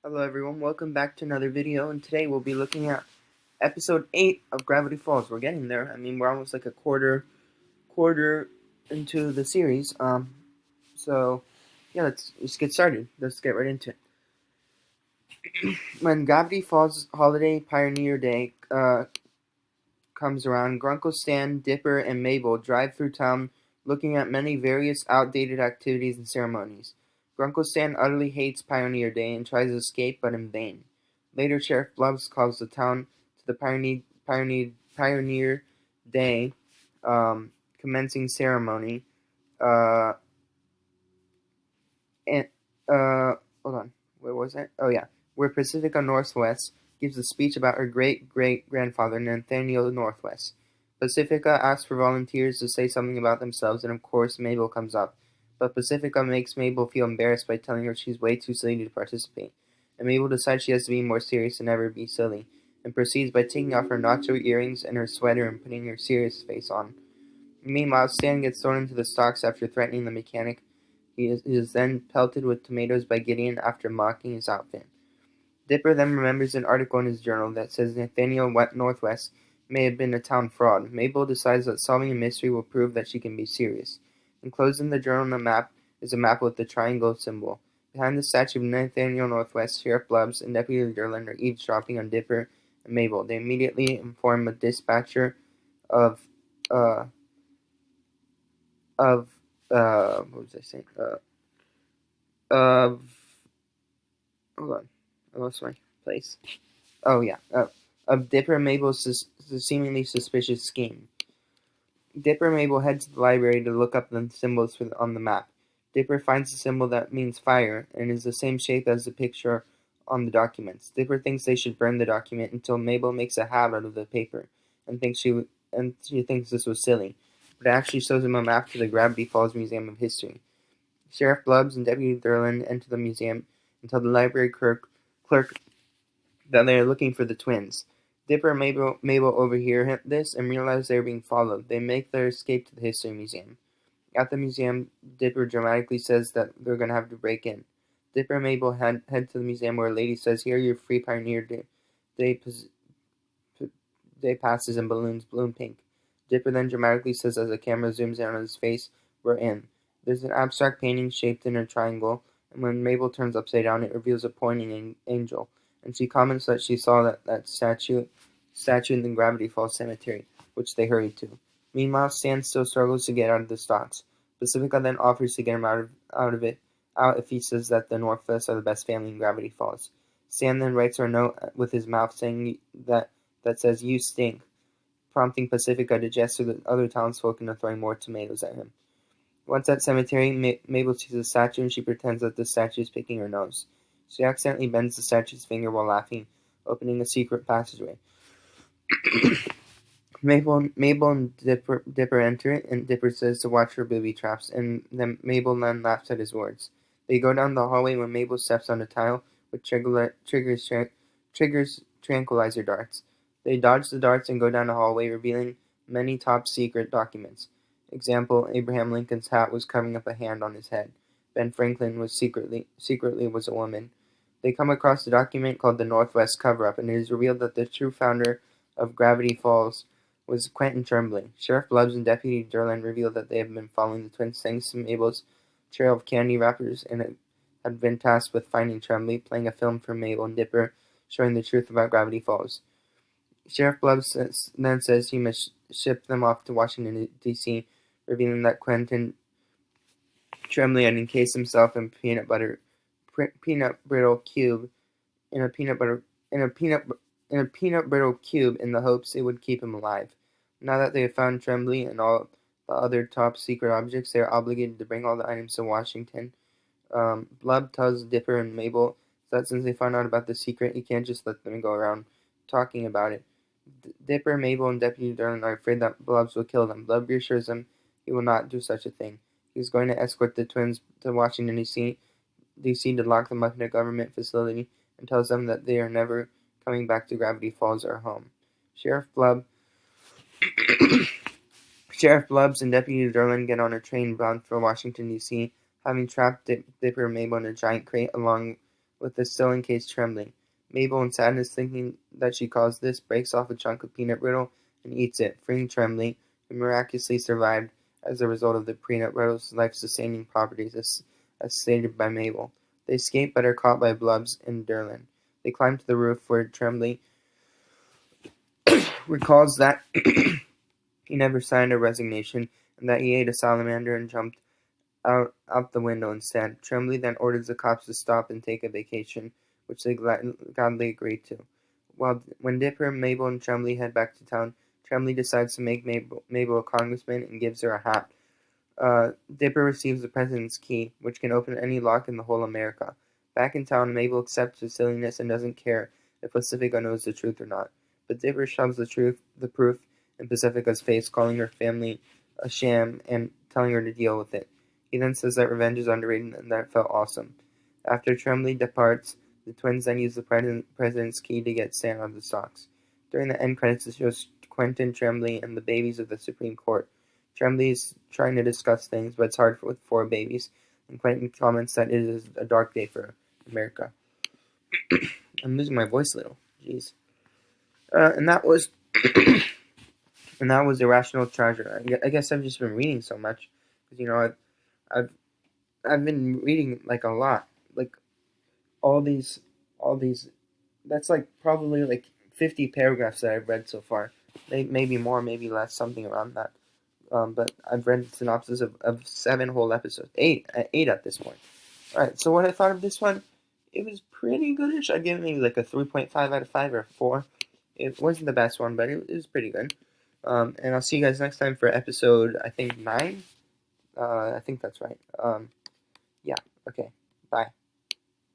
Hello everyone, welcome back to another video, and today we'll be looking at episode 8 of Gravity Falls. We're getting there. I mean, we're almost like a quarter into the series. So yeah, let's get started. Let's get right into it. When Gravity Falls Holiday Pioneer Day comes around, Grunkle Stan, Dipper, and Mabel drive through town looking at many various outdated activities and ceremonies. Grunkle Stan utterly hates Pioneer Day and tries to escape, but in vain. Later, Sheriff Blubbs calls the town to the Pioneer Day commencing ceremony. Uh, and hold on, where was it? Oh yeah, where Pacifica Northwest gives a speech about her great-great-grandfather Nathaniel Northwest. Pacifica asks for volunteers to say something about themselves, and of course Mabel comes up. But Pacifica makes Mabel feel embarrassed by telling her she's way too silly to participate, and Mabel decides she has to be more serious than ever be silly, and proceeds by taking off her nacho earrings and her sweater and putting her serious face on. Meanwhile, Stan gets thrown into the stocks after threatening the mechanic. He is then pelted with tomatoes by Gideon after mocking his outfit. Dipper then remembers an article in his journal that says Nathaniel Northwest may have been a town fraud. Mabel decides that solving a mystery will prove that she can be serious. Enclosed in the journal is a map with the triangle symbol. Behind the statue of Nathaniel Northwest, Sheriff Blubbs and Deputy Durland are eavesdropping on Dipper and Mabel. They immediately inform a dispatcher of uh of what was I saying? Of hold on, I lost my place. Oh yeah, of Dipper and Mabel's seemingly suspicious scheme. Dipper and Mabel head to the library to look up the symbols on the map. Dipper finds a symbol that means fire and is the same shape as the picture on the documents. Dipper thinks they should burn the document until Mabel makes a hat out of the paper and she thinks this was silly, but it actually shows him a map to the Gravity Falls Museum of History. Sheriff Blubbs and Deputy Thurland enter the museum and tell the library clerk that they are looking for the twins. Dipper and Mabel overhear this and realize they are being followed. They make their escape to the History Museum. At the museum, Dipper dramatically says that they're going to have to break in. Dipper and Mabel head to the museum where a lady says, "Here are your free Pioneer Day, day passes and balloons bloom pink." Dipper then dramatically says as the camera zooms in on his face, "We're in." There's an abstract painting shaped in a triangle, and when Mabel turns upside down, it reveals a pointing angel, and she comments that she saw that statue in the Gravity Falls Cemetery, which they hurry to. Meanwhile, Stan still struggles to get out of the stocks. Pacifica then offers to get him out if he says that the Northwest are the best family in Gravity Falls. Stan then writes her a note with his mouth saying that says, "You stink," prompting Pacifica to gesture to the other townsfolk into throwing more tomatoes at him. Once at cemetery, Mabel sees a statue and she pretends that the statue is picking her nose. She accidentally bends the statue's finger while laughing, opening a secret passageway. Mabel and Dipper enter it, and Dipper says to watch for booby traps, and then Mabel laughs at his words. They go down the hallway when Mabel steps on a tile, which triggers tranquilizer darts. They dodge the darts and go down the hallway, revealing many top secret documents. Example: Abraham Lincoln's hat was covering up a hand on his head. Ben Franklin was secretly was a woman. They come across a document called the Northwest Cover-Up, and it is revealed that the true founder of Gravity Falls was Quentin Tremblay. Sheriff Blubbs and Deputy Durland reveal that they have been following the twins thanks to Mabel's trail of candy wrappers and had been tasked with finding Tremblay, playing a film for Mabel and Dipper, showing the truth about Gravity Falls. Sheriff Blubbs then says he must ship them off to Washington, D.C., revealing that Quentin Tremblay had encased himself in peanut brittle cube in a peanut butter in a peanut in a peanut brittle cube in the hopes it would keep him alive. Now that they have found Tremblay and all the other top secret objects, they are obligated to bring all the items to Washington. Blub tells Dipper and Mabel that since they found out about the secret, he can't just let them go around talking about it. Dipper, Mabel, and Deputy Durland are afraid that Blubbs will kill them. Blub reassures them he will not do such a thing. He's going to escort the twins to Washington, D.C. to lock them up in a government facility and tells them that they are never coming back to Gravity Falls or home. Sheriff Blubbs and Deputy Durland get on a train bound for Washington, D.C., having trapped Dipper and Mabel in a giant crate along with the still encased Trembling. Mabel, in sadness, thinking that she caused this, breaks off a chunk of peanut brittle and eats it, freeing Trembling, who miraculously survived as a result of the peanut brittle's life-sustaining properties, as stated by Mabel. They escape but are caught by Blubs and Derlin. They climb to the roof where Trembling recalls that he never signed a resignation and that he ate a salamander and jumped out the window instead. Tremblay then orders the cops to stop and take a vacation, which they gladly agree to. When Dipper, Mabel, and Tremblay head back to town, Tremblay decides to make Mabel a congressman and gives her a hat. Dipper receives the president's key, which can open any lock in the whole America. Back in town, Mabel accepts her silliness and doesn't care if Pacifica knows the truth or not. But Dipper shoves the proof in Pacifica's face, calling her family a sham and telling her to deal with it. He then says that revenge is underrated and that it felt awesome. After Tremblay departs, the twins then use the president's key to get sand on the stocks. During the end credits, it shows Quentin, Tremblay, and the babies of the Supreme Court. Tremblay is trying to discuss things, but it's hard with 4 babies, and Quentin comments that it is a dark day for America. I'm losing my voice a little. Jeez. And that was Irrational Treasure. I guess I've just been reading so much because I've been reading like a lot, like all these. That's like probably like 50 paragraphs that I've read so far. Maybe more, maybe less, something around that. But I've read synopsis of 7 whole episodes, 8 at this point. All right, so what I thought of this one, it was pretty goodish. I'd give it maybe like a 3.5 out of 5 or a 4. It wasn't the best one, but it was pretty good. And I'll see you guys next time for episode, I think, 9. I think that's right. Yeah, okay. Bye.